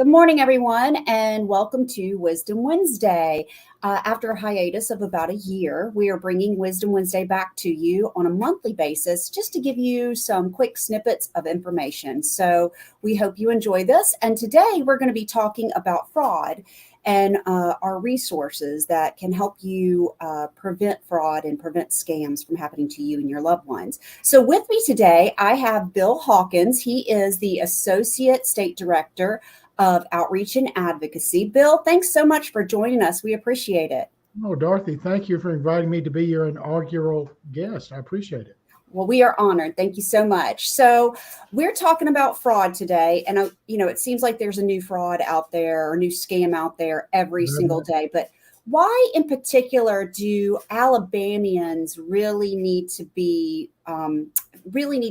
Good morning, everyone, and welcome to Wisdom Wednesday. After a hiatus of about a year, we are bringing Wisdom Wednesday back to you on a monthly basis just to give you some quick snippets of information. So we hope you enjoy this. And today we're going to be talking about fraud and our resources that can help you prevent fraud and prevent scams from happening to you and your loved ones. So with me today, I have Bill Hawkins. He is the Associate State Director of Outreach and Advocacy. Bill, thanks so much for joining us. We appreciate it. Oh, Dorothy, thank you for inviting me to be your inaugural guest. I appreciate it. Well, we are honored. Thank you so much. So we're talking about fraud today. And, it seems like there's a new fraud out there or new scam out there every single day. But why in particular do Alabamians really need to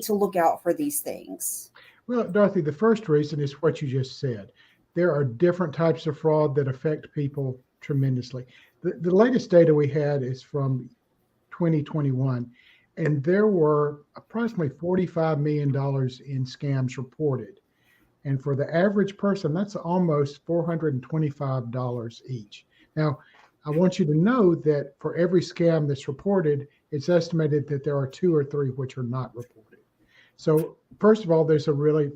look out for these things? Well, Dorothy, the first reason is what you just said. There are different types of fraud that affect people tremendously. The latest data we had is from 2021, and there were approximately $45 million in scams reported. And for the average person, that's almost $425 each. Now, I want you to know that for every scam that's reported, it's estimated that there are 2 or 3 which are not reported. So first of all, there's a really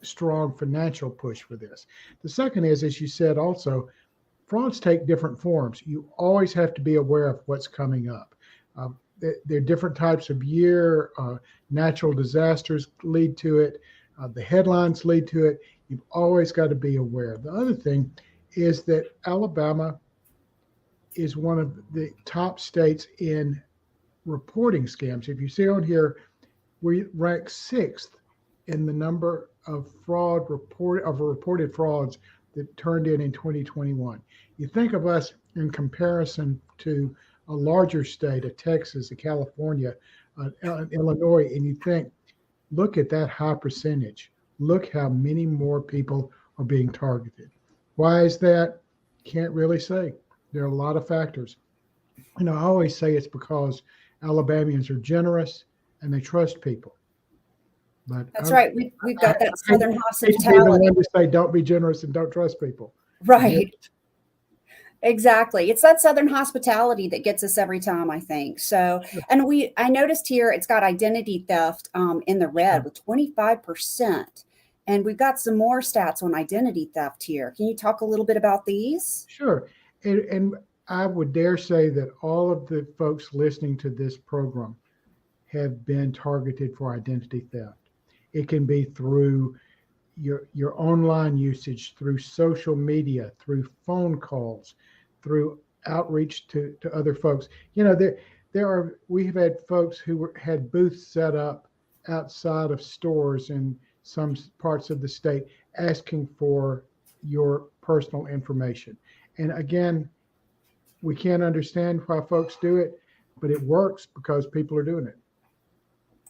strong financial push for this. The second is, as you said also, frauds take different forms. You always have to be aware of what's coming up. There are different types of year, natural disasters lead to it, the headlines lead to it. You've always got to be aware. The other thing is that Alabama is one of the top states in reporting scams. If you see on here, we rank 6th in the number of reported frauds that turned in 2021. You think of us in comparison to a larger state, a Texas, a California, Illinois, and you think, look at that high percentage. Look how many more people are being targeted. Why is that? Can't really say. There are a lot of factors. I always say it's because Alabamians are generous and they trust people. But that's right. We've got that Southern hospitality. Be the one to say don't be generous and don't trust people. Right. Exactly. It's that Southern hospitality that gets us every time, I think. So, and I noticed here it's got identity theft in the red with 25%. And we've got some more stats on identity theft here. Can you talk a little bit about these? Sure. And I would dare say that all of the folks listening to this program have been targeted for identity theft. It can be through your online usage, through social media, through phone calls, through outreach to other folks. We have had folks who had booths set up outside of stores in some parts of the state asking for your personal information. And again, we can't understand why folks do it, but it works because people are doing it.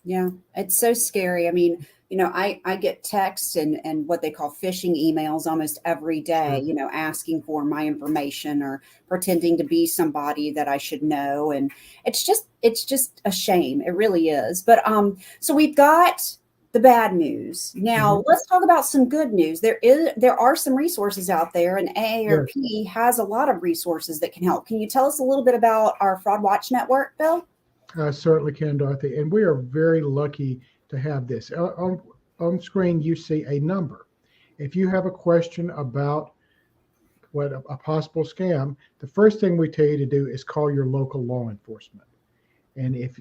Yeah, it's so scary. I mean, I get texts and what they call phishing emails almost every day, asking for my information or pretending to be somebody that I should know. And it's just a shame. It really is. But so we've got the bad news. Now let's talk about some good news. There are some resources out there, and AARP has a lot of resources that can help. Can you tell us a little bit about our Fraud Watch Network, Bill? I certainly can, Dorothy. And we are very lucky to have this. On screen, you see a number. If you have a question about what a possible scam, the first thing we tell you to do is call your local law enforcement. And if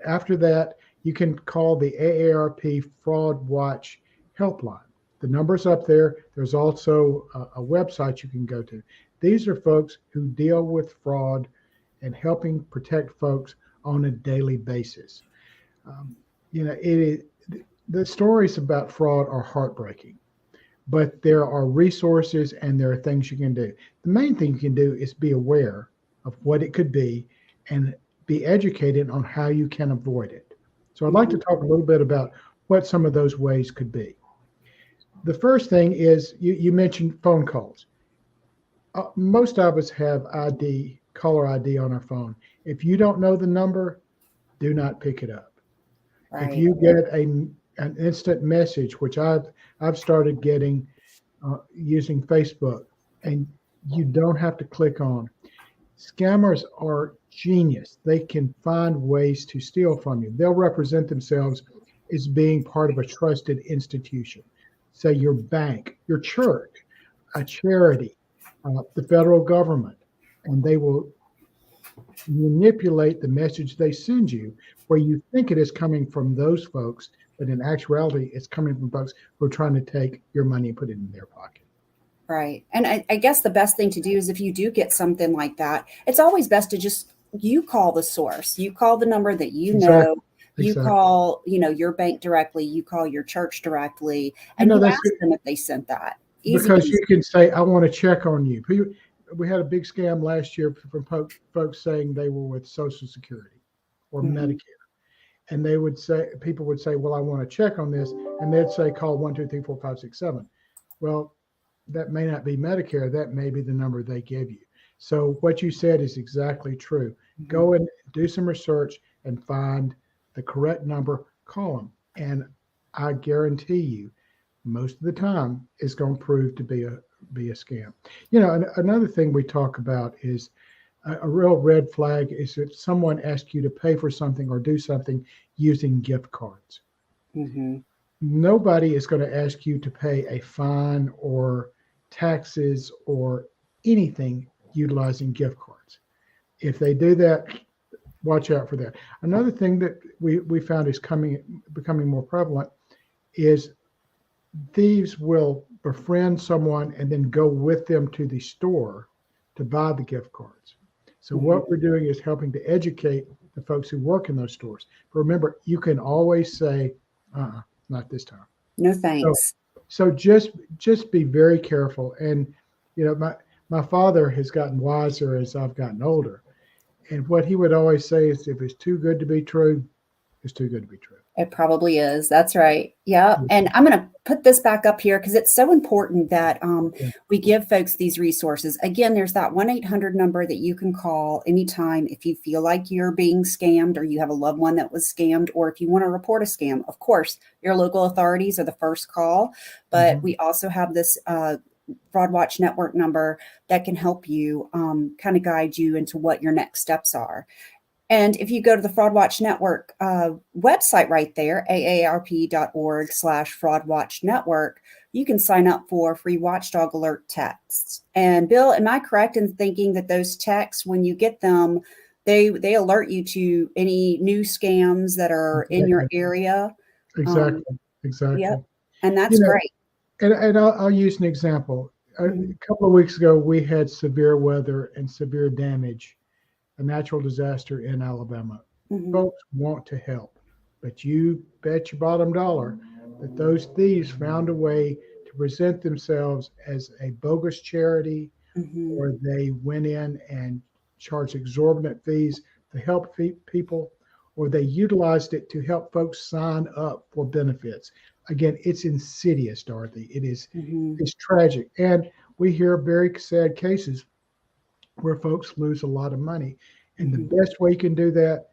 after that, you can call the AARP Fraud Watch helpline. The number's up there. There's also a website you can go to. These are folks who deal with fraud and helping protect folks on a daily basis. The stories about fraud are heartbreaking, but there are resources and there are things you can do. The main thing you can do is be aware of what it could be and be educated on how you can avoid it. So I'd like to talk a little bit about what some of those ways could be. The first thing is you mentioned phone calls. Most of us have caller ID on our phone. If you don't know the number, do not pick it up. Right. If you get an instant message, which I've started getting using Facebook, and you don't have to click on. Scammers are genius. They can find ways to steal from you. They'll represent themselves as being part of a trusted institution, say your bank, your church, a charity, the federal government, and they will manipulate the message they send you where you think it is coming from those folks, but in actuality, it's coming from folks who are trying to take your money and put it in their pocket. Right. And I guess the best thing to do is if you do get something like that, it's always best to just you call the source. You call the number that you know. Exactly. You Exactly. call, your bank directly, you call your church directly, You and know, you that's ask them if they sent that. Easy because peasy. you can say, I want to check on you. We had a big scam last year from folks saying they were with Social Security or Mhm. Medicare. And people would say, well, I want to check on this. And they'd say, call 1 2 3 4 5 6 7. Well, that may not be Medicare. That may be the number they give you. So what you said is exactly true. Go and do some research and find the correct number, call them. And I guarantee you, most of the time, it's going to prove to be a scam. Another thing we talk about is a real red flag is if someone asks you to pay for something or do something using gift cards. Mhm. Nobody is going to ask you to pay a fine or taxes or anything utilizing gift cards. If they do that, watch out for that. Another thing that we found is becoming more prevalent is thieves will befriend someone and then go with them to the store to buy the gift cards. So Mhm. what we're doing is helping to educate the folks who work in those stores. But remember, you can always say, not this time. No So, thanks. so just be very careful. And my father has gotten wiser as I've gotten older. And what he would always say is, if it's too good to be true, it's too good to be true. It probably is. That's right. Yeah. And I'm going to put this back up here because it's so important that Yeah. we give folks these resources. Again, there's that 1-800 number that you can call anytime if you feel like you're being scammed or you have a loved one that was scammed, or if you want to report a scam. Of course, your local authorities are the first call, but Mhm. we also have this Fraud Watch Network number that can help you kind of guide you into what your next steps are. And if you go to the Fraud Watch Network website right there, aarp.org/Fraud Watch Network, you can sign up for free watchdog alert texts. And Bill, am I correct in thinking that those texts, when you get them, they alert you to any new scams that are in your Exactly. area? Um, Exactly. Exactly. yep. And You that's know, great. and I'll use an example. A Mhm. couple of weeks ago, we had severe weather and severe damage, a natural disaster in Alabama. Mhm. Folks want to help, but you bet your bottom dollar that those thieves found a way to present themselves as a bogus charity, Mhm. or they went in and charged exorbitant fees to help people, or they utilized it to help folks sign up for benefits. Again, it's insidious, Dorothy. Mhm. It's tragic. And we hear very sad cases where folks lose a lot of money. And the Mhm. best way you can do that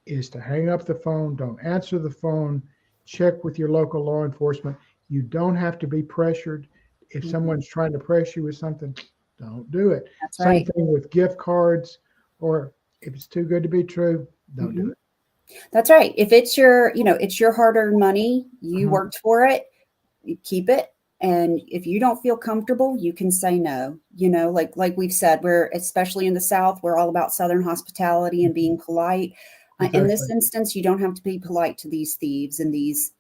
is to hang up the phone, don't answer the phone, check with your local law enforcement. You don't have to be pressured. If Mhm. someone's trying to press you with something, don't do it. That's Same right. thing with gift cards, or if it's too good to be true, don't do Mhm. it. That's right. If it's it's your hard-earned money, you Uh-huh. worked for it, you keep it. And if you don't feel comfortable, you can say no. Like we've said, we're especially in the South, we're all about Southern hospitality and being polite. In this Exactly. instance, you don't have to be polite to these thieves and these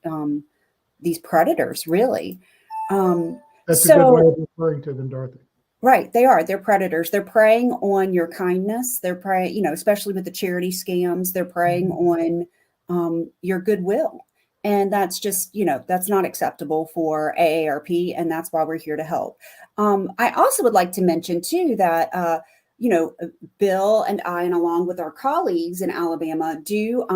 predators, really. Um, That's a good way so of referring to them, Dorothy. Right, they are. They're predators. They're preying on your kindness. They're preying, especially with the charity scams, they're preying Mhm. on your goodwill. And that's just, that's not acceptable for AARP. And that's why we're here to help. I also would like to mention, too, that, you know, uh, Bill and I, and along with our colleagues in Alabama, do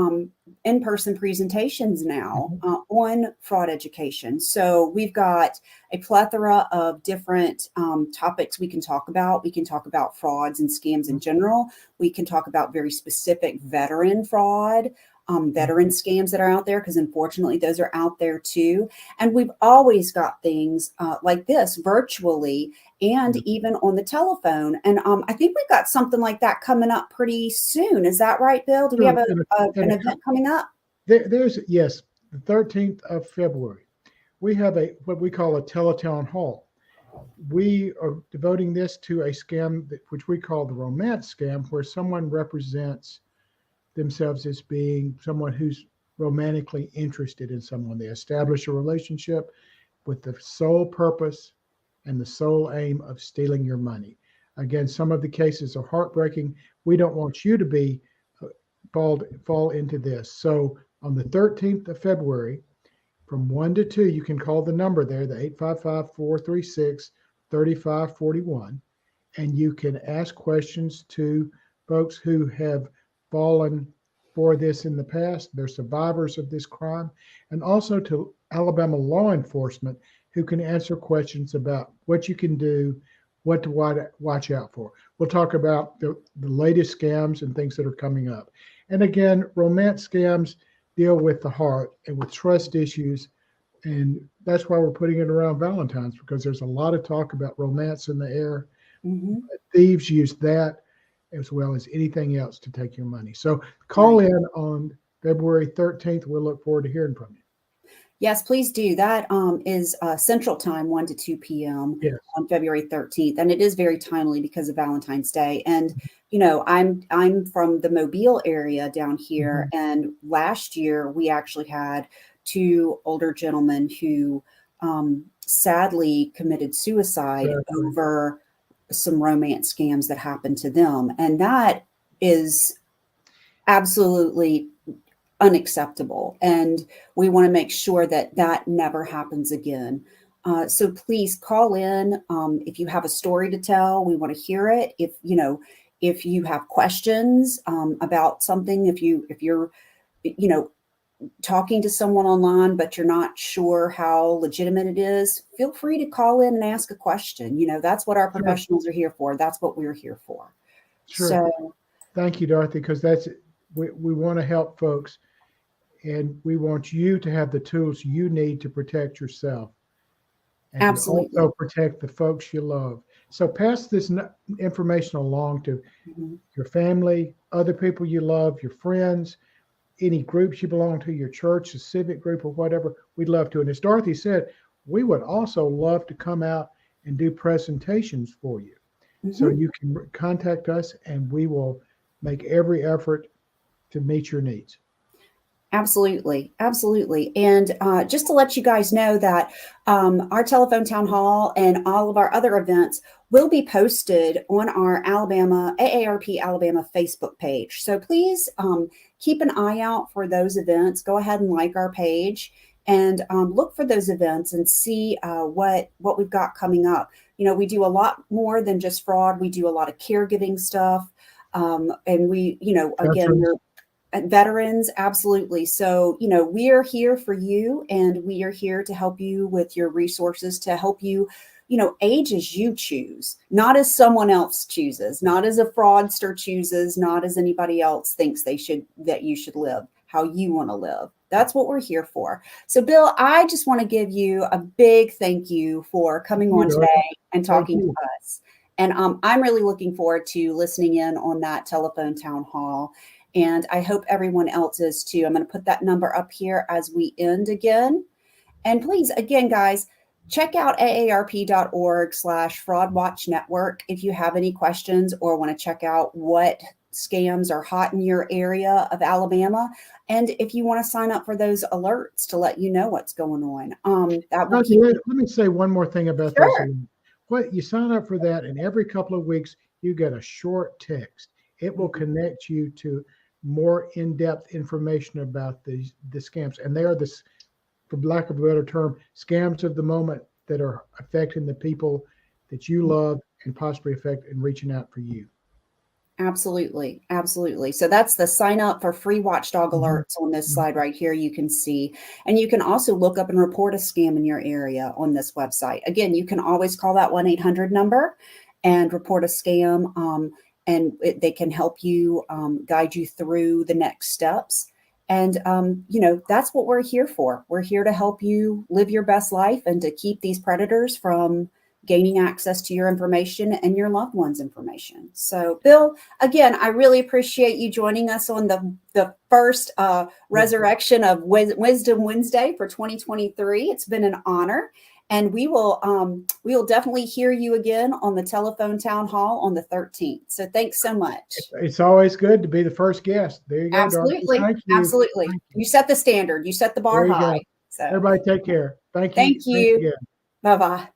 in person presentations now Mhm. on fraud education. So we've got a plethora of different topics we can talk about. We can talk about frauds and scams in general. We can talk about very specific veteran fraud. veteran scams that are out there, because unfortunately those are out there too. And we've always got things like this virtually and even on the telephone. And I think we've got something like that coming up pretty soon. Is that right, Bill? Do we have an event coming up? There's, yes, the 13th of February. We have what we call a teletown hall. We are devoting this to a scam which we call the romance scam, where someone represents themselves as being someone who's romantically interested in someone. They establish a relationship with the sole purpose and the sole aim of stealing your money. Again, some of the cases are heartbreaking. We don't want you to be fall into this. So on the 13th of February, from 1 to 2, you can call the number there, the 855-436-3541, and you can ask questions to folks who have fallen for this in the past. They're survivors of this crime, and also to Alabama law enforcement, who can answer questions about what you can do, what to watch out for. We'll talk about the latest scams and things that are coming up. And again, romance scams deal with the heart and with trust issues. And that's why we're putting it around Valentine's, because there's a lot of talk about romance in the air. Thieves use that as well as anything else to take your money. So call in on February 13th. We'll look forward to hearing from you. Yes, please do. That is Central Time, 1 to 2 p.m. On February 13th. And it is very timely because of Valentine's Day. And, you know, I'm from the Mobile area down here. And last year we actually had 2 older gentlemen who sadly committed suicide over some romance scams that happened to them. And that is absolutely unacceptable. And we want to make sure that that never happens again. So please call in. If you have a story to tell, we want to hear it. If you have questions about something, if you're talking to someone online, but you're not sure how legitimate it is, feel free to call in and ask a question. You know, that's what our professionals are here for. That's what we're here for. Sure. So thank you, Dorothy, because we want to help folks, and we want you to have the tools you need to protect yourself and absolutely to also protect the folks you love. So pass this information along to your family, other people you love, your friends, any groups you belong to, your church, a civic group or whatever. We'd love to. And as Dorothy said, we would also love to come out and do presentations for you. So you can contact us and we will make every effort to meet your needs. Absolutely. Absolutely. And just to let you guys know that our telephone town hall and all of our other events will be posted on our AARP Alabama Facebook page. So please keep an eye out for those events. Go ahead and like our page and look for those events and see what we've got coming up. You know, we do a lot more than just fraud. We do a lot of caregiving stuff. And we, again, we're veterans. Absolutely. So, we are here for you, and we are here to help you with your resources, to help you, age as you choose, not as someone else chooses, not as a fraudster chooses, not as anybody else thinks that you should live, how you want to live. That's what we're here for. So, Bill, I just want to give you a big thank you for coming on today and talking to us. And I'm really looking forward to listening in on that telephone town hall. And I hope everyone else is too. I'm going to put that number up here as we end again. And please, again, guys, check out aarp.org/Fraud Watch Network if you have any questions or want to check out what scams are hot in your area of Alabama. And if you want to sign up for those alerts to let you know what's going on. Let me say one more thing about this. What you sign up for that, and every couple of weeks you get a short text. It will connect you to more in-depth information about the scams. And they are for lack of a better term, scams of the moment that are affecting the people that you love and possibly affect and reaching out for you. Absolutely. Absolutely. So that's the sign up for free watchdog alerts on this slide right here. You can see, and you can also look up and report a scam in your area on this website. Again, you can always call that 1-800 number and report a scam. And they can help you, guide you through the next steps. And, that's what we're here for. We're here to help you live your best life and to keep these predators from gaining access to your information and your loved ones' information. So, Bill, again, I really appreciate you joining us on the first resurrection of Wisdom Wednesday for 2023. It's been an honor. And we will definitely hear you again on the telephone town hall on the 13th. So thanks so much. It's always good to be the first guest. There you go, Absolutely. Dorothy. Thank you. Absolutely. Thank you. You set the standard. You set the bar high. Go. So Everybody take care. Thank you. thank you. Again. Bye-bye.